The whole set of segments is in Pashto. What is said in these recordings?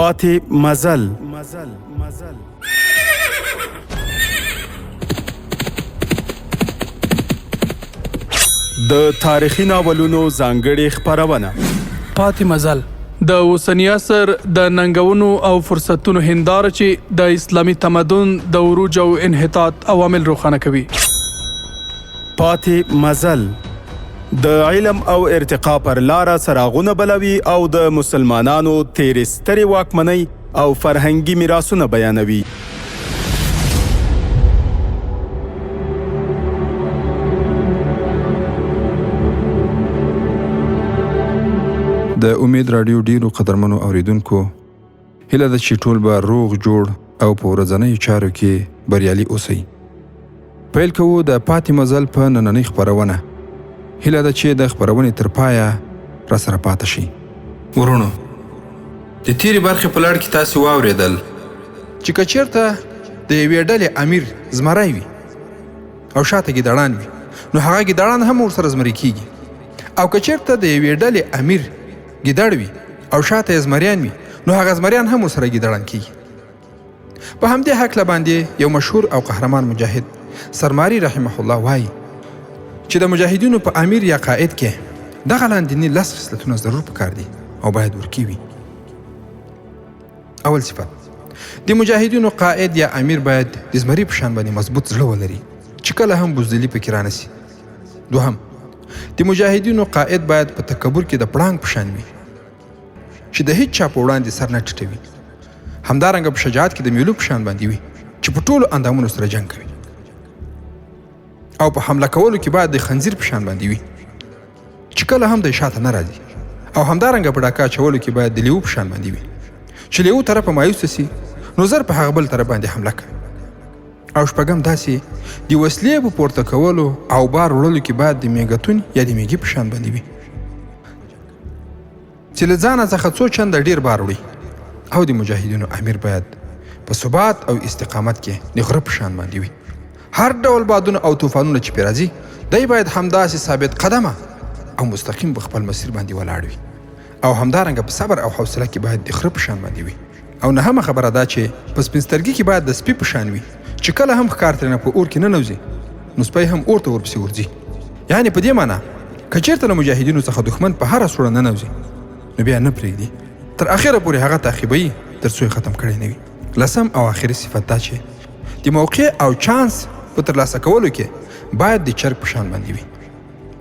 پاتې مزل. د تاریخي ناولونو ځانګړې خپرونه پاتې مزل د اوسني عصر د ننګونو او فرصتونو هنداره چې د اسلامي تمدن د عروج او انحطاط عوامل روښانه کوي. پاتې مزل د علم او ارتقا پر لاره څراغونه بلوي او د مسلمانانو تیرې سترې واکمنۍ او فرهنګي میراثونه بیانوي. د امید رادیو ډیرو قدرمنو اوریدونکو هیله ده چې ټول به روغ جوړ او په ورځنیو چارو کې بریالي اوسئ. پیل کوو د پاتې مزل په نننۍ خپرونه. هیله ده چې د خپرونې تر پایه راسره پاتې شي. ورونو، د تیرې برخې په لړ کې تاسې واورېدل چې که چېرته د یوې ډلې امیر زمری وي او شاته ګیدړان وي، نو هغه ګیدړان هم ورسره زمري کېږي. او که چېرته د یوې ډلې امیر ګیدړ وي او شاته یې زمریان وي، نو هغه زمریان هم ورسره ګیدړان کېږي. په همدې هکله باندې یو مشهور او قهرمان مجاهد سرماري رحمه الله وایي چې د مجاهدینو په امیر یا قائد کې دغه لاندیني 10 خصلتونه ضرور پکار دي او باید ورکې وي. اول صفت: د مجاهدینو قائد یا امیر باید د زمري په شان باندې مضبوط زړه ولري چې کله هم بزدلي پکې رانسي. دوهم: د مجاهدینو قائد باید په تکبر کې د پړانګ په شان وي چې د هیڅ چا په وړاندې سر نه ټیټوي. همدارنګه په شجاعت کې د میلو په شان باندې وي چې په ټولو اندامونو سره جنګ کوي. او په حمله کولو کې باید د خنزیر په شان باندې وي چې کله هم د شاته نه راځي. او همدارنګه په ډاکا چولو کې باید د لیو په شان باندې وي چې لیو طرفه مایوس سي نو زر په هغه بل طرف باندې حمله کوي. او شپږم داسې د وسلې په پورته کولو او بار وړلو کې باید د میګتون یا د میګي په شان باندې وي چې له ځانه څخه څو چنده ډیر بار وړي. او د مجاهدینو امیر باید په ثبات او استقامت کې د غره په شان باندې وي. هر ډول بادونه او طوفانونه چې پرې راځي دی باید همداسې ثابت قدمه او مستقیم په خپل مسیر باندې ولاړ وي. او همدارنګه په صبر او حوصله کې باید د خره په شان باندې وي. او نهمه خبره دا چې په سپین سترګي کې باید د سپي په شان وي چې کله هم ښکار ترېنه په اور کې ننوځي نو سپی هم اور ته ورپسې ورځي. یعنې په دې معنا که چېرته له مجاهدینو څخه دښمن په هره سوړه ننوځي نو بیا نه پرېږدي، تر اخره پورې هغه تعقیبوي تر څو یې ختم کړی نه وي. 10م او آخري صفت دا چې د موقع او چانس په ترلاسه کولو کې باید د چرګ په شان باندې وي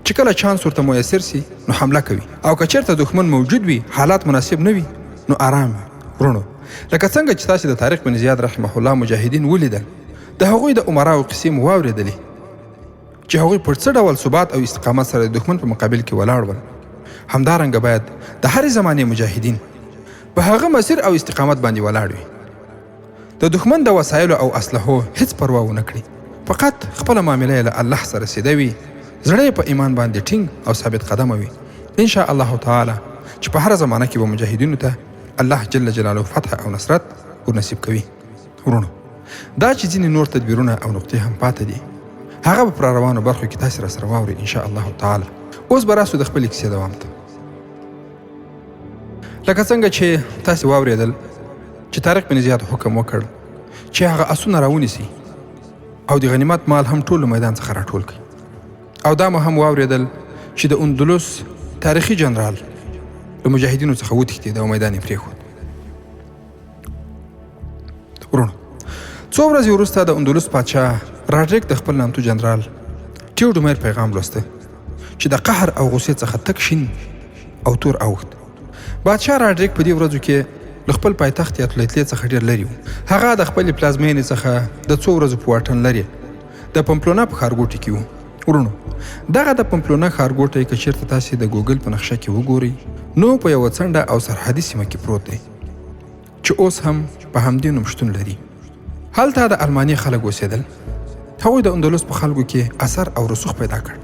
چې کله چانس ورته میسر سي نو حمله کوي. او که چېرته دښمن موجود وي، حالات مناسب نه وي، نو آرام وي. ورونو، لکه څنګه چې تاسې د طارق بن زیاد رحمه الله مجاهدین ولیدل، د هغوی د امراو قصې مو واورېدلې چې هغوی پر څه ډول ثبات او استقامت سره د دښمن په مقابل کې ولاړ ول. همدارنګه باید د هرې زمانې مجاهدین په هغه مسیر او استقامت باندې ولاړ وي، د دښمن د وسایلو او اسلحو هیڅ پروا ونه کړي، فقط خپله معامله یې له الله سره سیده وي، زړه یې په ایمان باندې ټینګ او ثابت قدمه وي. ان شاء الله تعالی چې په هره زمانه کې به مجاهدینو ته الله جل جلاله فتح او نصرت ورنصیب کوي. ورونو، دا چې ځینې نور تدبیرونه او نقطې هم پاتې دي هغه به پر روانو برخو کې تاسې راسره واورئ ان شاء الله تعالی. اوس به راسو د خپلې کیسې دوام ته. لکه څنګه چې تاسې واورېدل چې طارق بن زیاد حکم وکړ چې هغه اسونه راونیسي او د غنیمت مال هم ټول میدان څخه راټول کړي. او دا مو هم واورېدل چې د اندلس تاریخي جنرال له مجاهدینو څخه وتښتېد او میدان یې پرېښود. ورونو، څو ورځې وروسته د اندلس پادشاه راډریک د خپل نامتو جنرال ټیوډومیر پیغام لوسته چې د قهر او غصې څخه تک شین او تور اوښت. بادشاه راډریک په دې ورځو کې له خپل پایتخت یا تلیتلې څخه ډېر لرې و. هغه د خپلې پلازمینې څخه د څو ورځو په واټن لرې د پمپلونا په ښارګوټي کې و. ورونو، دغه د پمپلونا ښارګوټی که چېرته تاسې د ګوګل په نقشه کې وګورئ نو په یوه څنډه او سرحدي سیمه کې پروت دی چې اوس هم په همدې نوم شتون لري. هلته د الماني خلک اوسېدل. هغوی د اندلس په خلکو کې اثر او رسوخ پیدا کړ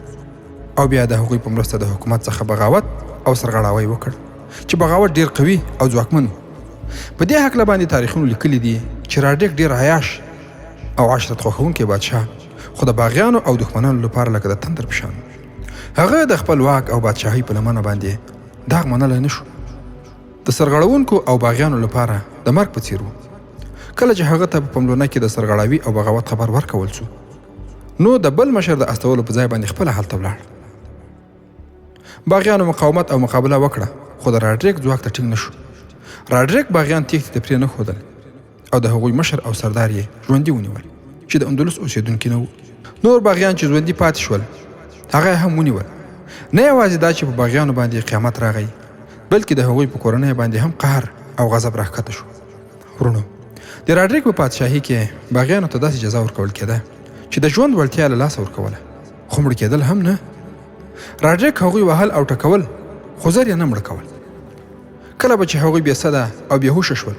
او بیا د هغوی په مرسته د حکومت څخه بغاوت او سرغړاوی وکړ چې بغاوت ډیر قوي او ځواکمن و. په دې هکله باندې تاریخونو لیکلي دي چې راډریک ډیر عیاش او عشرت خوښونکی بادشاه خو د باغیانو او دښمنانو لپاره لکه د تندر په شان. هغه د خپل واک او بادشاهۍ په لمنه باندې داغ منلی نه شو د سرغړونکو او باغیانو لپاره د مرګ په څیر و. کله چې هغه ته په پملونه کې د سرغړاوي او بغاوت خبر ورکول شو نو د بل مشر د استولو په ځای باندې خپل حال ته ولاړ. باغیانو مقاومت او مقابله وکړه خو د راډریک ځواک ته ټینګ نه شو. راډریک باغیان تیښتې ته پرې نه ښودل او د هغوی مشر او سردار یې ژوندي ونیول چې د اندلس اوسېدونکي نه و. نور باغیان چې ژوندي پاتې شول هغه هم ونیول. نه یوازې دا چې په باغیانو باندې قیامت راغی بلکې د هغوی په کورنۍ باندې هم قهر او غضب راښکته شو. ورونو د راډریک په پادشاهي کې باغیانو ته داسې جزا ورکول کېده چې د ژوند وړتیا له لاسه ورکوله خو مړه کېدل هم نه. راډریک هغوی وهل او ټکول خو زر یې نه مړه کول. کله به چې هغوی بېسده او بېهوشه شول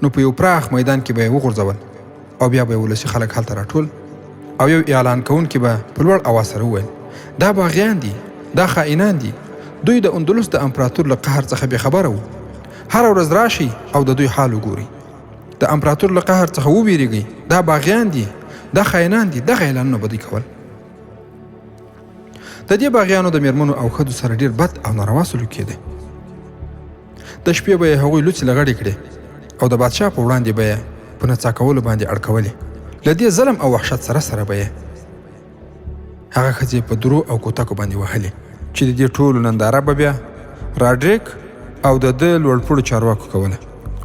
نو په یو پراخ میدان کې به یې وغورځول او بیا به یې ولسي خلک هلته راټول او یو اعلان کوونکي به په لوړ اواز سره وویل دا باغیان دي، دا خائنان دي، دوی د اندلس د امپراتور له قهر څخه بېخبره وو. هره ورځ راشي او د دوی حال وګوري. د امپراتور له قهر څخه وویریږئ، دا باغیان دي، دا خائنان دي. دغه اعلانونه به دوی کول. د دې باغیانو د میرمنو او ښځو سره ډېر بد او ناروا سلوک کېده. د شپې به یې هغوی لوڅې لغړې کړې او د بادشاه په وړاندې به یې په نڅا کولو باندې اړکولې. له دې ظلم او وحشت سره سره به یې هغه ښځې په درو او کوتکو باندې وهلې چې د دې ټولو ننداره به بیا راډریک او د ده لوړپوړو چارواکو کوله.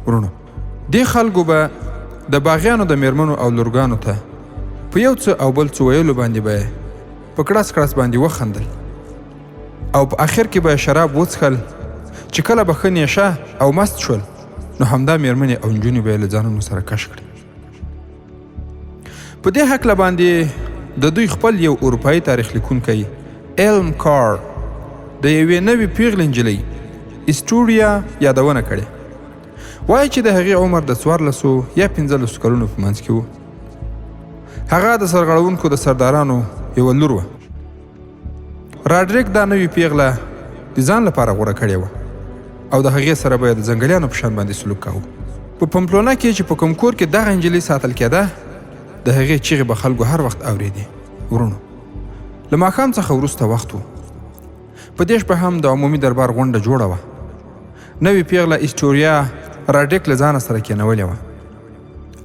ورونو دې خلکو به د باغیانو د میرمنو او لورګانو ته په یو څه او بل څه ویلو باندې به یې په کړس کړس باندې وخندل او په آخر کې به شراب وڅښل چې کله به ښه نیشه او مست شول نو همدا میرمنې او نجونې به یې له ځانونو سره کش کړي. په دې هکله باندې د دوی خپل یو اروپایي تاریخ لیکونکی ایلم کار د یوې نوې پیغلې نجلۍ ایسټوریا یادونه کړې. وایي چې د هغې عمر د 14 یا 15 کلونو په منځ کې و. هغه د سرغړونکو د سردارانو یوه لور وه. راډریک دا نوې پیغله د ځان لپاره غوره کړې وه او د هغې سره به یې د ځنګلیانو په شان باندې سلوک کاوه. په پمپلونه کې چې په کوم کور کې دغه نجلۍ ساتل کېده د هغې چیغې به خلکو هر وخت اورېدې. ورونو له ماښام څخه وروسته وخت و. په دې شپه هم د عمومي دربار غونډه جوړه وه. نوې پیغله ایسټوریا راډریک له ځانه سره کېنولې وه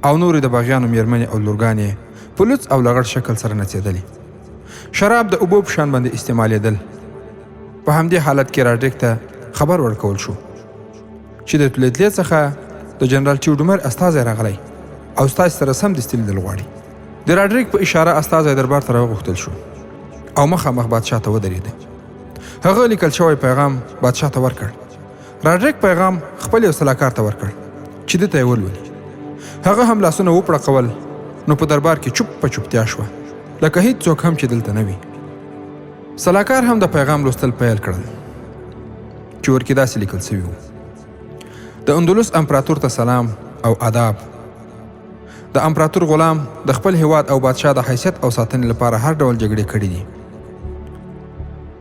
او نورې د باغیانو میرمنې او لورګانې په لوڅ او لغړ شکل سره نڅېدلې. شراب د اوبو په شان باندې استعمالېدل. په همدې حالت کې راډریک ته خبر ورکول شو چې د تلیتلې څخه د جنرال ټیوډومر استازی راغلی او ستاسې سره سمدستي لیدل غواړي. د راډریک په اشاره استازی دربار ته راوغوښتل شو او مخامخ بادشاه ته ودرېده. هغه لیکل شوی پیغام بادشاه ته ورکړ. راډریک پیغام خپل یو سلاکار ته ورکړ چې ده ته یې ولولي. هغه هم لاسونه وپړقول نو په دربار کې چوپ په چوپتیا شوه لکه هیڅ څوک هم چې دلته نه وي. سلاکار هم د پیغام لوستل پیل کړل چې ورکې داسې لیکل سوي وو: د اندلس امپراتور ته سلام او آداب. د امپراتور غلام د خپل هیواد او بادشاه د حیثیت او ساتنې لپاره هر ډول جګړې کړې دي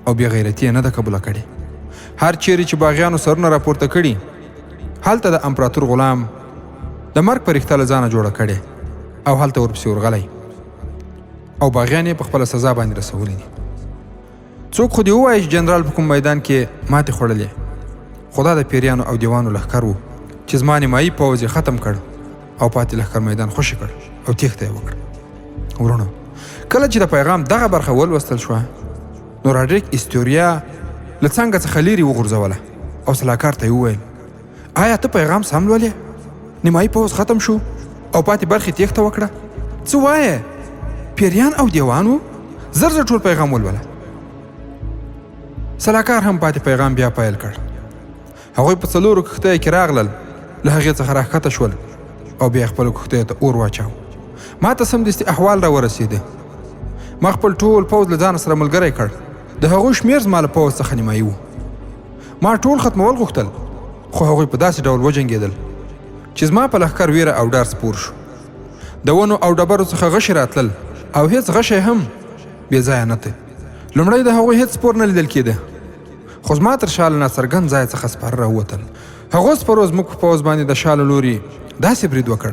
او بې غیرتي یې نه ده قبوله کړې. هر چیرې چې باغیانو سرونه راپورته کړي هلته د امپراتور غلام د مرګ پرښته له ځانه جوړه کړې او هلته ورپسې ورغلی او باغیان یې په خپله سزا باندې رسولي دي. څوک خو دې ووایي چې جنرال په کوم میدان کې ماتې خوړلې، خو دا د پیریانو او دیوانو لښکر و چې زما نیمایي پوځ یې ختم کړ او پاتې لښکر میدان خوشي کړ او تېښته یې وکړه. ورونو کله چې د پیغام دغه برخه ولوستل شوه نو راډریک ایسټوریا له څنګه څخه لیرې وغورځوله او سلاکار ته یې وویل: آیا ته پیغام سم لولې؟ نیمایي پوځ ختم شو او پاتې برخې تېښته وکړه؟ څه وایې؟ پیریان او دیوانو؟ زر زر ټول پیغام ولوله. سلاکار هم پاتې پیغام بیا پیل کړ. هغوی په 4 کښتیو کې راغلل، له هغې څخه راښکته شول او بیا خپلو کښتیو ته اور واچاو. ما ته سمدستي احوال را ورسېده. ما خپل ټول پوځ له ځانه سره ملګری کړ. د هغوی شمېر زما له پوځ څخه نیمایي و. ما ټول ختمول غوښتل خو هغوی په داسې ډول وجنګېدل چې زما په لښکر ویره او ډار سپور شو. د ونو او ډبرو څخه غشي راتلل او هیڅ غشی هم بې ځایه نه دی. لومړی د هغوی هیڅ سپور نه لیدل کېده، خو زما تر شا له ناڅرګند ځای څخه سپاره راووتل. هغو سپرو زموږ په پوځ باندې د شا له لوري داسې برید وکړ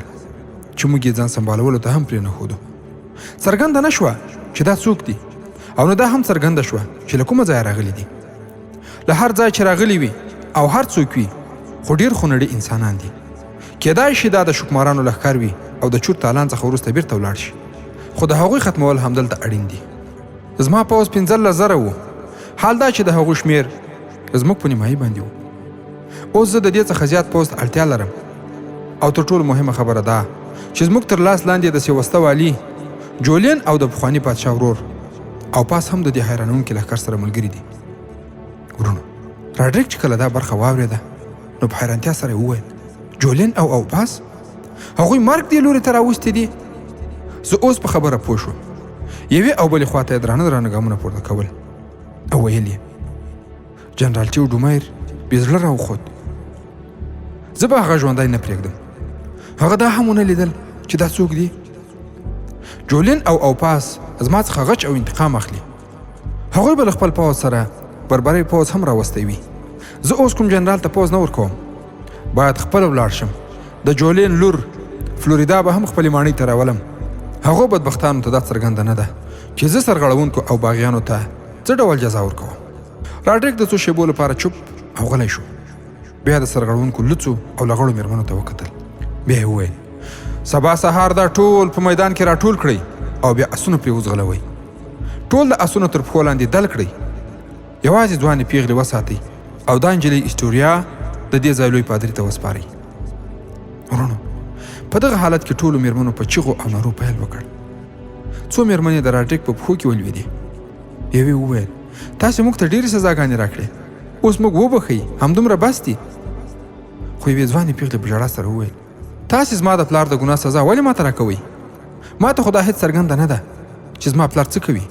چې موږ یې ځان سنبالولو ته هم پرېنښودو. څرګنده نه شوه چې دا څوک دي او نه دا هم څرګنده شوه چې له کومه ځایه راغلي دي. له هر ځای چې راغلي وي او هر څوک وي خو ډېر خونړي انسانان دي. کیدای شي دا د شکمارانو لښکر وي او د چور تالان څخه وروسته بیرته ولاړ شي، خو د هغوی ختمول همدلته اړین دي. زما پوځ 15,000 و، حال دا چې د هغوی شمیر زموږ په نیمایي باندې و. اوس زه د دې څخه زیات پوځ ته اړتیا لرم، او تر ټولو مهمه خبره ده چې زموږ تر لاس لاندې د سیوسته والي جولین او د پخواني پادشاه ورور او پاس هم د دې حیرانونکي لښکر سره ملګري دي. ورونو، راډریک چې کله دا برخه واورېده نو په حیرانتیا سره یې وویل جولین او پاس هغوی مرګ دې لوري ته راوستي دي؟ زه اوس په خبره پوه شوم. یوې او بلې خواته یې درانه ګامونه پورته کول او ویل یې جنرال ټیو ډومیر بې زړه راوخوت. زه به هغه ژوندی نه پرېږدم. هغه دا هم ونه لیدل چې دا څوک دي. جولین او پاس زما څخه غچ او انتقام اخلي. هغوی به له خپل پوځ سره بربری پوځ هم راوستی وي. زه اوس کوم جنرال ته پوځ نه ورکوم، باید خپله ولاړ شم. د جولین لور فلوریدا به هم خپلې ماڼۍ ته راولم. هغو بدبختانو ته دا څرګنده نه ده چې زه سرغړونکو او باغیانو ته څه ډول جزا ورکوم. راډریک د څو شیبو لپاره چوپ او غلی شو. بیا د سرغړونکو لڅو او لغړو میرمنو ته وکتل. بیا یې وویل سبا سهار دا ټول په میدان کې راټول کړئ او بیا اسونه پرې وځغلوئ. ټول د اسونو تر پښو لاندې دل کړئ. یوازې ځوانې پیغلې وساتئ او دا نجلۍ اسټوریا د دې ځای لوی پادري ته وسپارئ. ورونو، په دغه حالت کې ټولو میرمنو په چیغو او نارو پیل وکړ. څو میرمنې د راډریک په پښو کې ولوېدې. یوې وویل تاسې موږ ته ډېرې سزاګانې راکړې، اوس موږ وبخئ، همدومره بس دي. خو یوې ځوانې پیغلې په ژړا سره وویل تاسې زما د پلار د ګناه سزا ولې ماته راکوئ؟ ما ته خو دا هېڅ څرګنده نه ده چې زما پلار څه کوي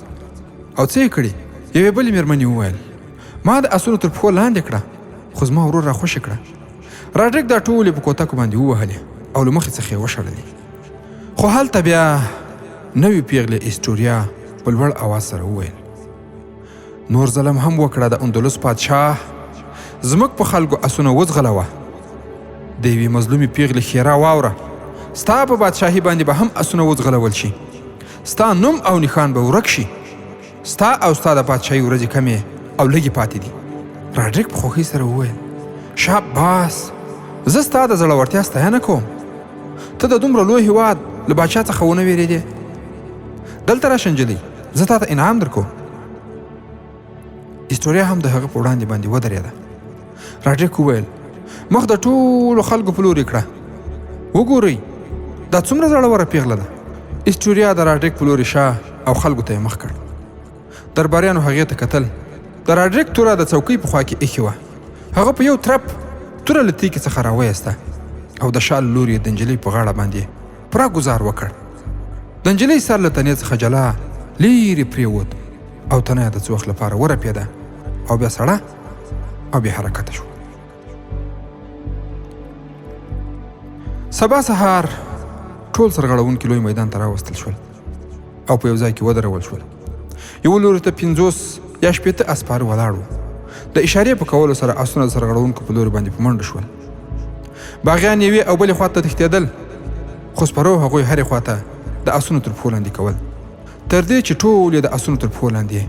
او څه یې کړي. یوې بلې میرمنې وویل ما د اسونو تر پښو لاندې کړه خو زما ورور راخوشې کړه. راډریک دا ټولې په کوتکو باندې ووهلې او له مخې څخه یې وشړلې. خو هلته بیا نوې پیغلې اسټوریا په لوړ اواز سره وویل نور ظلم هم وکړه د اندلس پادشاه، زموږ په خلکو اسونه وځغلوه. د یوې مظلومې پیغلې ښیرا واوره، ستا په بادشاهي باندې به هم اسونه وځغلول شي، ستا نوم او نښان به ورک شي، ستا او ستا د پادشاهي ورځې کمې او لږې پاتې دي. راډریک په خوښۍ سره وویل شاباس، زه ستا د زړورتیا ستاینه کوم. ته د دومره لوی هېواد له باچا څخه ونه وېرېدې. دلته راشه نجلۍ، زه تا ته انعام درکوم. اسټوریا هم د هغه په وړاندې باندې ودرېده. راډریک وویل مخ د ټولو خلکو په لورې کړه، وګورئ دا څومره زړوره پیغله ده. اسټوریا د راډریک په لورې شا او خلکو ته یې مخ کړ. درباریانو هغې ته کتل. د راډریک توره د څوکۍ په خوا کې ایښې وه. هغه په یو ترپ توره له تیکې څخه راویسته او د شال لور یې د نجلۍ په غاړه باندې پوره ګزار وکړ. د نجلۍ سر له تنې څخه جلا لیرې پرېوت او تنه یې د څه وخت لپاره ورپېده او بیا سړه او بیا حرکته شو. سبا سهار ټول سرغړونکي لوی میدان ته راوستل شول او په یو ځای کې ودرول شول. یو لوري ته 50 یا 60 اسپاره ولاړ وو. د اشارې په کولو سره اسونه د سرغړونکو په لوري باندې په منډه شول. باغیان یوې او بلې خواته تښتېدل، خو سپرو هغوی هرې خواته د اسونو تر پښو لاندې کول تر دې چې ټول یې د اسونو تر پښو لاندې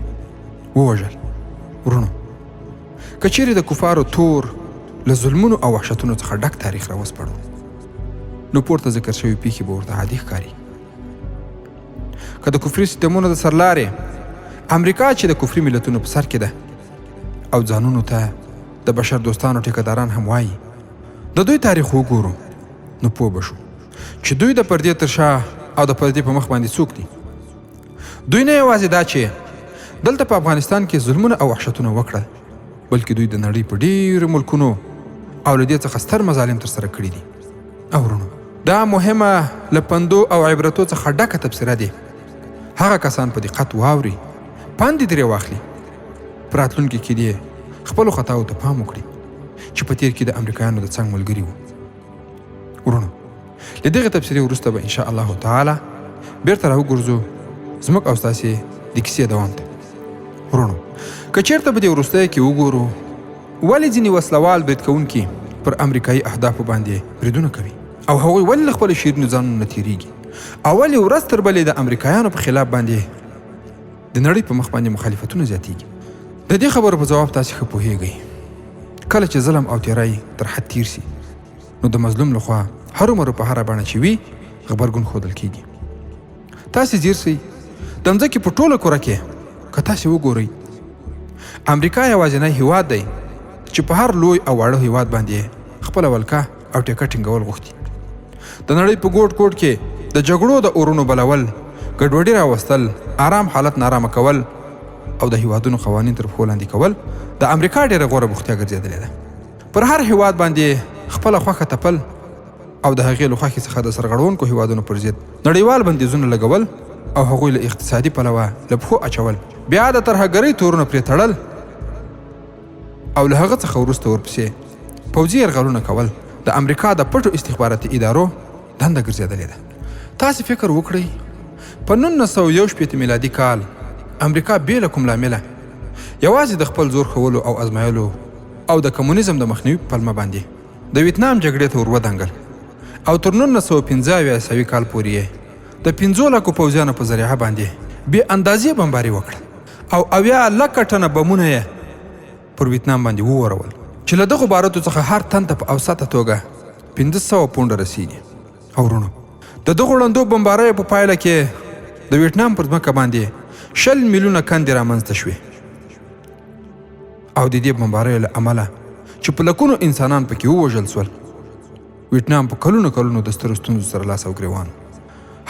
ووژل. ورونو، که چیرې د کفارو تور له ظلمونو او وحشتونو څخه ډک تاریخ راوسپړو نو پورته ذکر شوي پیښې به ورته عادي ښکاري. که د کفري سیستمونو د سرلارې امریکا چې د کفري ملتونو په سر کې ده او ځانونو ته د بشر دوستانو ټیکهداران هم وایي، د دوی تاریخ وګورو نو پوه به شو چې دوی د پردې تر شا او د پردې په مخ باندې څوک دي. دوی نه یوازې دا چې دلته په افغانستان کې ظلمونه او وحشتونه وکړل، بلکې دوی د نړۍ په ډېرو ملکونو او له دې څخه ستر مظالم ترسره کړي دي. او ورونو، دا مهمه له پندو او عبرتو څخه ډکه تبصره دی. هغه کسان په دقت واوري، پند یې ترې واخلي، په راتلونکي کې دې خپلو خطاو ته پام وکړي چې په تېر کې د امریکایانو د څنګ ملګري وو. ورونو، له دغې تبصرې وروسته به انشاء الله تعالی بیرته راوګرځو زموږ او ستاسې د کیسې دوام ته. ورونو، که چېرته به دې وروستیو کې وګورو ولې ځینې وسلوال برید کوونکي پر امریکایي اهدافو باندې بریدونه کوي او هغوی ولې له خپلو شیرینو ځانونو نه تېرېږي او ولې ورځ تر بلې د امریکایانو په خلاف باندې د نړۍ په مخ باندې مخالفتونه زیاتېږي. د دې خبرو په ځواب تاسې ښه پوهېږئ. کله چې ظلم او تیری تر حد تیر سي نو د مظلوم لخوا هرومرو په هره بڼه چې وي غبرګون ښودل کیږي. تاسې ځیر سئ د مځکې په ټوله کره کې که تاسې وګورئ امریکا یوازینی هیواد دی چې په هر لوی او واړه هیواد باندې خپله ولکه او ټیکه ټینګول غوښتي. د نړۍ په ګوټ ګوټ کې د جګړو د اورونو بلول، ګډوډي راوستل، آرام حالت نارامه کول او د هیوادونو قوانین تر پښو لاندې کول د امریکا ډېره غوره بوختیا ګرځېدلې ده. پر هر هیواد باندې خپله خوښه تپل او د هغې له خوښې څخه د سرغړونکو هیوادونو پر ضد نړیوال بندیزونه لګول او هغوی له اقتصادي پلوه له پښو اچول، بیا د ترهګرۍ تورونه پرې تړل او له هغه څخه وروسته ورپسې پوځي یرغلونه کول د امریکا د پټو استخباراتي ادارو دنده ګرځېدلې ده. تاسې فکر وکړئ په 1961 میلادي کال امریکا بې له کوم لامله یوازې د خپل زور ښولو او ازمایلو او د کمونیزم د مخنیوي په پلمه باندې د ویتنام جګړې ته ور ودانګل او تر 1915 عیسوي کال پورې د 15 لکو پوځیانو په ذریعه باندې بې اندازې بمباري وکړه او 80 لکه ټنه بمونه یې پر ویتنام باندې وورول چې له دغو بارودو څخه هر تن ته په اوسطه توګه 1500 پونډه رسیږي. او ورونو د دغو ړندو بمباریو په پایله کې د ویتنام پر ځمکه باندې 20 میلیونه کندې رامنځته شوې او د دې بمباریو له امله چې په لکونو انسانان پکې ووژل سول ویتنام په کلونو کلونو د سترو ستونزو سره لاس او ګریوان.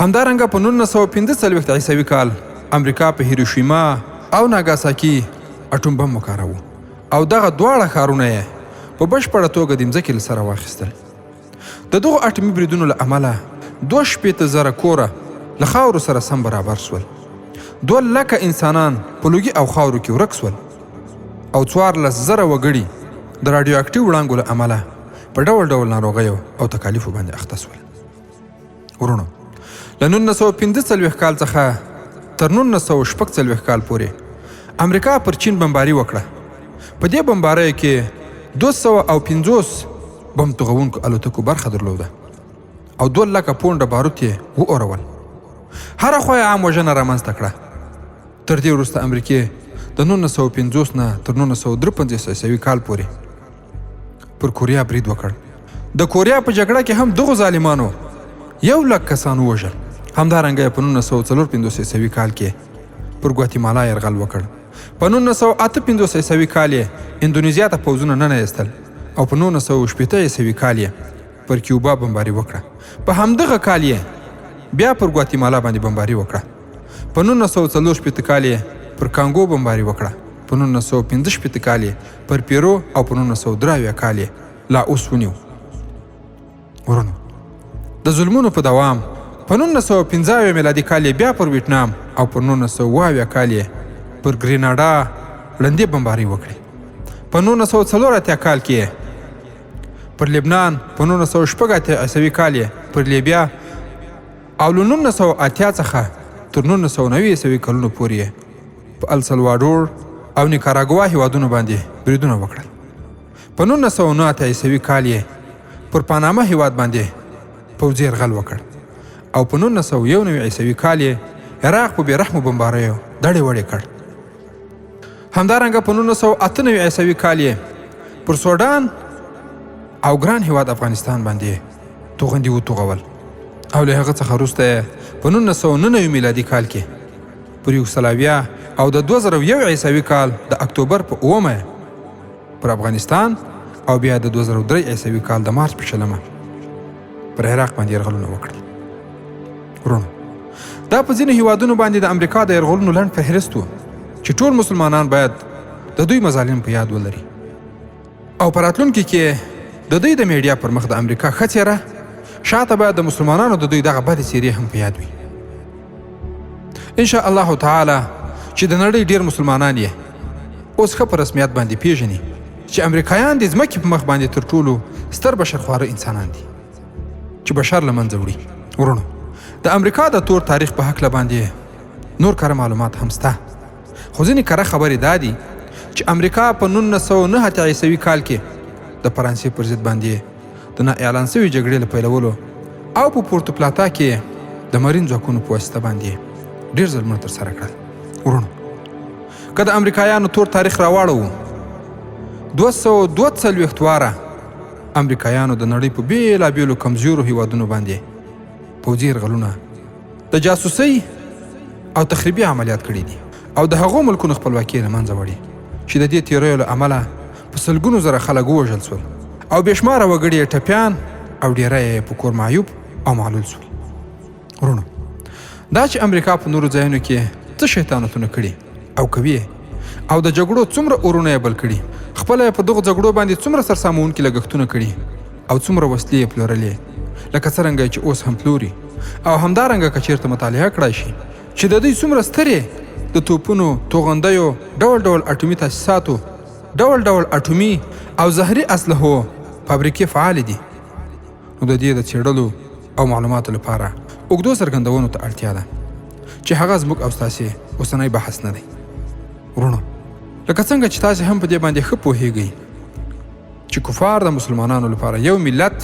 همدارنګه په 1945 عیسوي کال امریکا په هیروشیما او ناګاساکي اټوم بم وکاراوه او دغه دواړه ښارونه یې په بشپړه توګه د مځکې له سره واخیستل. د دغو اټومي بریدونو له امله 2,000 کوره له خاورو سره سم برابر سول، 2 لکه انسانان په لوګي او خاورو کې ورک سول او 14,000 وګړي د راډیو اکټیو وړانګو له امله په ډول ډول ناروغیو او تکالیفو باندې اخته سول. ورونو له 1945 کال څخه تر 1946 کال پورې امریکا پر چین بمباري وکړه. په دې بمباریو کې 250 بم توغونکو الوتکو برخه درلوده او 2 لکه پونډه بارود یې واورول. هره خوا یې عام وژنه رامنځته کړه. تر دې وروسته امریکې د 1950 نه تر 1953 عیسوي کال پورې پر کوریا برید وکړ. د کوریا په جګړه کې هم دغو ظالمانو 100,000 کسان ووژل. همدارنګه په 1954 عیسوي کال کې پر ګواتیمالا یرغل وکړ. په 1958 عیسوي کال یې اندونیزیا ته پوځونه ننویستل او په 1960 عیسوي کال یې پر کیوبا بمباري وکړه. په همدغه کال یې بیا پر ګواتیمالا باندې بمباري وکړه. په 1964 کال یې پر کانګو بمباري وکړه. په 1965 کال یې پر پیرو او په 1983 کال یې لاوس ونیو. ورونو د ظلمونو په دوام په 1915 میلادي کال یې بیا پر ویتنام او په 1920 کال یې پر ګریناډا ړندې بمباري وکړې. په 1984 کال کې پر لبنان، په 1980 عیسوي کال یې پر لیبیا او له 1980 څخه تر 1990 عیسوي کلونو پورې په السلوادور او نیکاراګوا هیوادونو باندې بریدونه وکړل. په 1990 عیسوي کال یې پر پاناما هیواد باندې پوځي یرغل وکړ او په 1991 عیسوي کال یې عراق په بې رحمو بمباریو دړې وړې کړ. همدارنګه په 1998 عیسوي کال یې پر سودان او ګران هیواد افغانستان باندې توغندي وتوغول او له هغه څخه وروسته په 1999 میلادي کال کې پر یوګسلاویا او د 2001 عیسوي کال د اکتوبر په 9 پر افغانستان او بیا د 2003 عیسوي کال د مارچ په 10 پر عراق باندې یرغلونه وکړل. ورونو دا په ځینو هیوادونو باندې د امریکا د یرغلونو لنډ فهرست و چې ټول مسلمانان باید د دوی مظالم په یاد ولري او په راتلونکي کې د دوی د میډیا پر مخ د امریکا ښه څیره شاته باید د مسلمانانو د دوی دغه بدې څیرې هم په یاد وي. انشاء الله تعالی چې د نړۍ ډیر مسلمانان یې اوس ښه په رسمیت باندې پیژني چې امریکایان د ځمکې په مخ باندې تر ټولو ستر بشرخواره انسانان دي چې بشر له منځه وړي. ورونو د امریکا د تور تاریخ په هکله باندې نور کره معلومات هم شته، خو ځینې کره خبرې دا دي چې امریکا په 1909 عیسوي کال کې د فرانسې پر ضد باندې د نا اعلان شوي جګړې له پیلولو او په پورتو پلاتا کې د مرین ځواکونو په واسطه باندې ډېر ظلمونه ترسره کړل. ورونو که د امریکایانو تور تاریخ راواړوو 242 واره امریکایانو د نړۍ په بیلابیلو کمزورو هیوادونو باندې پوځي یرغلونه د جاسوسۍ او تخریبي عملیات کړي دي او د هغو ملکونو خپلواکي له منځه وړي چې د دې تیریو له امله په سلګونو زره خلک ووژل سول او بېشماره وګړي یې ټپیان او ډیری یې په کور معیوب او معلول سول. ورونو، دا چې امریکا په نورو ځایونو کې څه شیطانتونه کړي او کوي او د جګړو څومره اورونه یې بل کړي، خپله یې په دغو جګړو باندې څومره سرسامونکي لګښتونه کړي او څومره وسلې یې پلورلې، لکه څرنګه چې اوس هم پلوري، او همدارنګه که چېرته مطالعه کړای شي چې د دوی څومره سترې د توپونو، توغندیو، ډول ډول اټومي تاسیساتو، ډول ډول اټومي او زهري اسلحو فابریکې فعالې دي، نو د دې د څېړلو او معلوماتو لپاره اوږدو څرګندونو ته اړتیا ده چې هغه زموږ او ستاسې اوسنی بحث نه دی. ورونو، لکه څنګه چې تاسې هم په دې باندې ښه پوهیږئ چې کفار د مسلمانانو لپاره یو ملت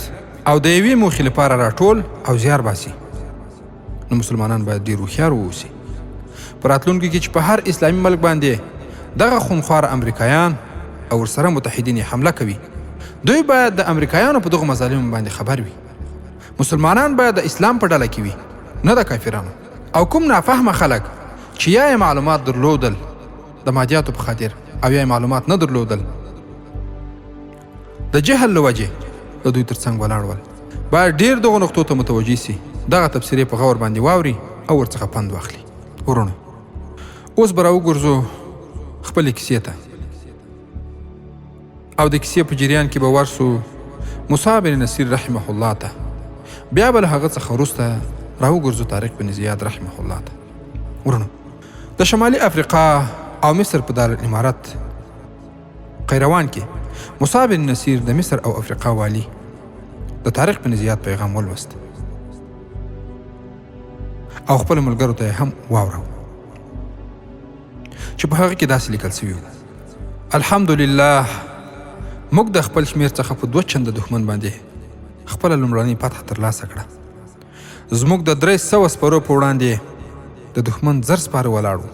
او د یوې موخې لپاره راټول او زیار باسي، نو مسلمانان باید ډېر هوښیار واوسي. په راتلونکي کې چې په هر اسلامي ملک باندې دغه خونخواره امریکایان او ورسره متحدین حمله کوي، دوی باید د امریکایانو په دغو مظالمو باندې خبر وي. مسلمانان باید د اسلام په ډله کې وي، نه د کافرانو. او کوم نافهمه خلک چې یا یې معلومات درلودل د مادیاتو په خاطر او یا یې معلومات نه درلودل د جهل له وجې د دوی تر څنګ ولاړ ول، باید ډېر دغو نقطو ته متوجه سي، دغه تبصرې په غور باندې واوري او ورڅخه پند واخلي. ورونو، اوس به راوګرځو خپلې کیسې ته، او د کیسې په جریان کې به ورسو موسی بن نصیر رحمه الله ته، بیا به له هغه څخه وروسته راوګرځو طارق بن زیاد رحمه الله ته. ورونو، د شمالي افریقا او مصر په دارالامارت قیروان کې موسی بن نصیر د مصر او افریقا والی د طارق بن زیاد پیغام ولوست او خپل ملګرو ته هم واوراو چې په هغه کې داسې لیکل سوي وو: الحمدلله، موږ د خپل شمېر څخه په 2 چنده دښمن باندې خپله لومړنۍ فتحه ترلاسه کړه. زموږ د 300 سپرو په وړاندې د دښمن 1000 سپاره ولاړ وو.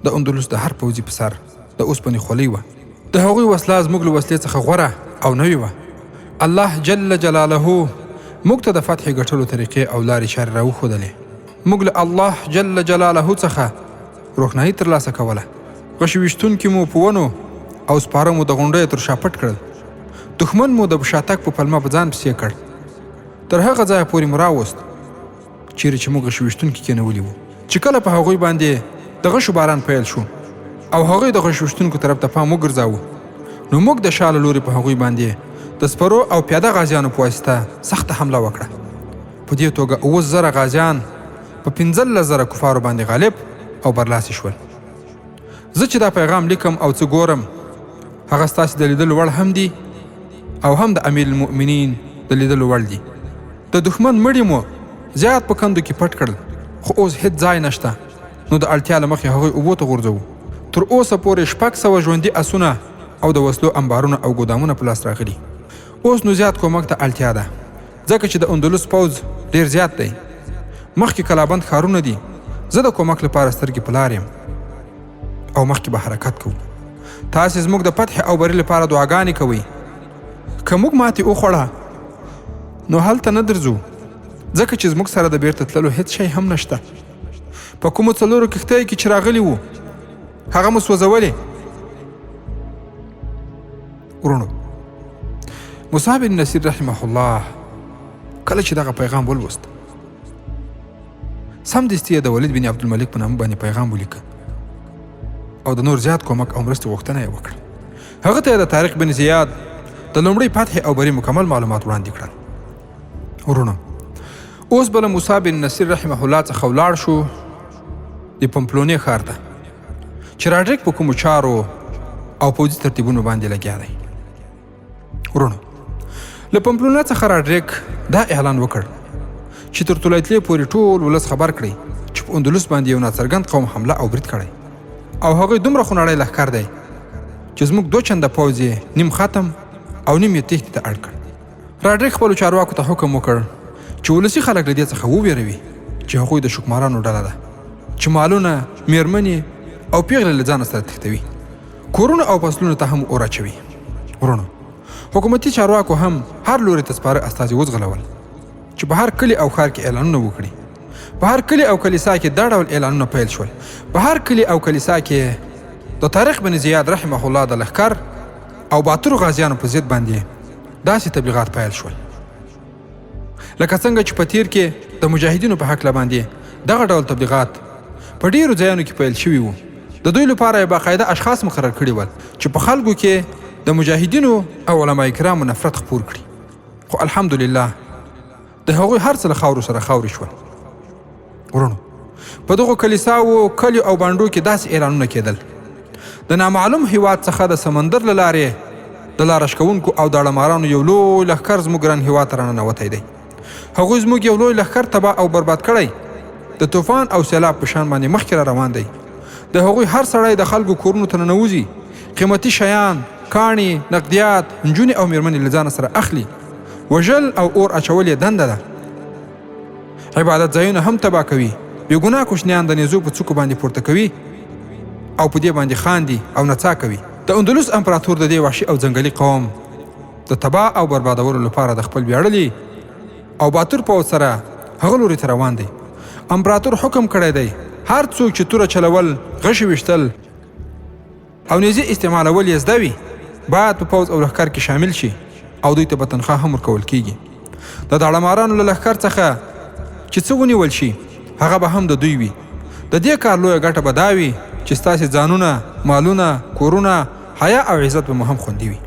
د اندلس د هر پوځي په سر د اوسپنې خولۍ وه. د هغوی وسله زموږ له وسلې څخه غوره او نوې وه. الله جل جلاله موږ ته د فتحې ګټلو طریقې او لارې چارې راوښودلې. موږ له الله جل جلاله څخه روښنایي ترلاسه کوله. غشي ویشتونکي مو په ونو او سپاره مو د غونډیو تر شا پټ کړل. دښمن مو د شاتګ په پلمه په ځان پسې کړ. تر هغه ځایه پورې مو راوست چیرې چې موږ غشي ویشتونکي کېنولي وو، چې کله په هغوی باندې د غشو باران پیل شو او هغوی د غشي ویشتونکو طرف ته پام وګرځاوه، نو موږ د شا له لورې په هغوی باندې د سپرو او پیاده غازیانو په واسطه سخته حمله وکړه. په دې توګه 9000 غازیان په 15000 کفارو باندې غالب او برلاسي شول. زه چې دا پیغام لیکم او څه ګورم، هغه ستاسې د لیدلو وړ هم دي او هم د امیر المؤمنین د لیدلو وړ دي. د دښمن مړي مو زیات په کندو کې پټ کړل، خو اوس هیڅ ځای نشته، نو د اړتیا له مخې هغوی اوبو ته غورځوو. تر اوسه پورې 600 ژوندي اسونه او د وسلو انبارونه او ګودامونه په لاس راغلي. اوس نو زیات کومک ته اړتیا ده، ځکه چې د اندلس پوځ ډېر زیات دی. مخکې کلابند ښارونه دي. زه د کومک لپاره سترګې په لار یم او مخکې به حرکت کوو. تاسې زموږ د فتح او بری لپاره دعاګانې کوئ. که موږ ماتې وخوړه نو هلته نه درځو، ځکه چې زموږ سره د بیرته تللو هیڅ شی هم نشته. په کومو 4 کښتیو کې چې راغلي وو هغه مو سوځولې. ورونو، موسی بن نصیر رحمه الله کله چې دغه پیغام ولوست، سمدستي یې د ولید بن عبدالملک په نامه باندې پیغام ولیکه او د نور زیات کومک او مرستې غوښتنه یې وکړه. هغه ته یې د طارق بن زیاد د لومړۍ فتح او بری مکمل معلومات وړاندې کړل. ورونو، اوس به له موسی بن نصیر رحمه الله څخه ولاړ شو د پمپلونې ښار ته چې راډریک په کومو چارو او پوځي ترتیبونو باندې لګیا دی. ورونو، له پمپلونه څخه راډریک دا اعلان وکړ چې تر طلایتلې پورې ټول ولس خبر کړي چې په اندلس باندې یو ناڅرګند قوم حمله او برید کړی او هغوی دومره خونړی لښکر دی چې زموږ 2 چنده پوځ یې نیم ختم او نیم یې تېښتې ته اړ کړ. راډریک خپلو چارواکو ته حکم وکړ چې ولسي خلک له دې څخه وویروي چې هغوی د شکمارانو ډله ده چې مالونه، میرمنې او پیغلې له ځانه سره تښتوي، کورونه او فصلونو ته هم اور اچوي. ورونو حکومتي چارواکو هم هر لوري ته سپاره استازي وځغلول چې په هر کلي او ښار کې اعلانونه وکړي. په هر کلي او کلیسا کې دا ډول اعلانونه پیل شول. په هر کلي او کلیسا کې د طارق بن زیاد رحمه الله د لښکر او باترو غازیانو په ضد باندې داسې تبلیغات پیل شول لکه څنګه چې په تیر کې د مجاهدینو په حق باندې دغه ډول تبلیغات په ډیرو ځایونو کې پیل شوي وو. د دوی لپاره باقاعده اشخاص مقرر کړي ول چې په خلکو کې د مجاهدینو او علما کرامو نفرت خپور کړي. خو الحمدلله د هغوی هر څه له خاورو سره خاورې شول. ورونو په دغو کلیساو کلیو او بانډو کې داسې اعلانونه کېدل د نامعلوم هیواد څخه د سمندر له لارې د لارښ کوونکو او داړهمارانو یو لوی لښکر زموږ ګران هیواد ته راننوتی دی. هغوی زموږ یو لوی لښکر تباه او برباد کړی د طوفان او سیلاب په شان باندې مخکې را روان دی. د هغوی هر سړی د خلکو کورونو ته ننوځي، قیمتي شیان، کاڼي، نقدیات، نجونې او میرمنې له ځانه سره اخلي. وژل او اور اچول یې دنده ده. عبادت ځایونه هم تباه کوي، بېګناه کوچنیان د نیزو په څوکو باندې پورته کوي او په دې باندې خاندي او نڅا کوي. د اندلس امپراتور د دې وحشي او ځنګلي قوم د تباه او بربادولو لپاره د خپل ویاړلي او باتور پوځ سره هغه لوري ته روان دی. امپراتور حکم کړی دی هر څوک چې توره چلول، غشي ویشتل او نیزې استعمالول یې زده وي باید په پوځ او لښکر کې شامل شي او دوی ته به تنخواه هم ورکول کیږي. د داړهمارانو له لښکر څخه چې څه ونیول شي هغه به هم د دوی وي. د دې کار لویه ګټه به دا وي چې ستاسې ځانونه، مالونه، کورونه، حیا او عزت به مو هم خوندي وي.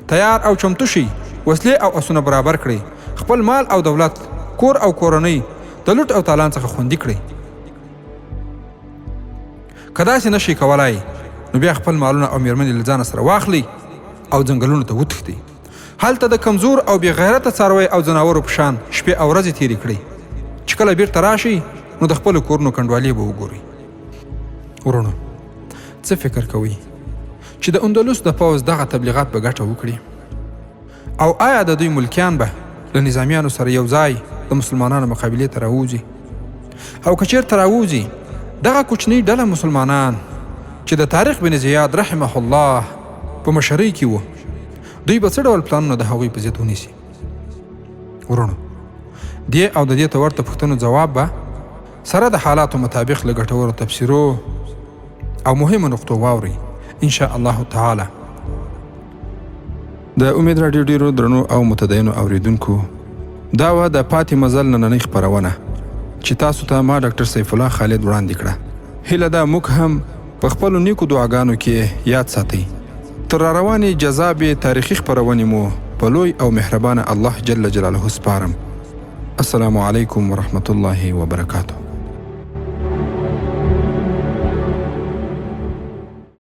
تیار او چمتو شي، وسلې او اسونه برابر کړئ، خپل مال او دولت، کور او کورنۍ د لوټ او تالان څخه خوندي کړئ. که داسې نشئ کولای نو بیا خپل مالونه او میرمنې له ځانه سره واخلئ او ځنګلونو ته وتښتئ. هلته د کمزور او بې غیرته څاروي او ځناورو په شان شپې او ورځې تېرې کړئ چې کله بیرته راشئ نو د خپلو کورونو کنډوالې به وګورئ. ورونو څه فکر کوئ چې د اندلس د پوځ دغه تبلیغات به ګټه وکړي او آیا د دوی ملکیان به له نظامیانو سره یو ځای د مسلمانانو مقابلې ته راوځي؟ او که چېرته راوځي دغه کوچنۍ ډله مسلمانان چې د طارق بن زیاد رحمه الله په مشرۍ کې وو دوی به څه ډول پلانونه د هغوی په ضد ونیسي؟ ورونو دې او د دې ته ورته پوښتنو جواب به سره د حالاتو مطابق له ګټورو تفسیرو او مهمو نقطو واورئ ان شاء الله تعالی. د امید راډیو ډیرو درنو او متدینو اوریدونکو دا وه د پاتې مزل نننۍ خپرونه چې تاسو ته ما ډاکټر سیف الله خالد وړاندې کړه. هیله ده موږ هم په خپلو نیکو دعاګانو کې یاد ساتئ. تر راروانې جذابې تاریخي خپرونې مو په لوی او مهربانه الله جل جلاله سپارم. السلام علیکم ورحمة الله وبرکاته.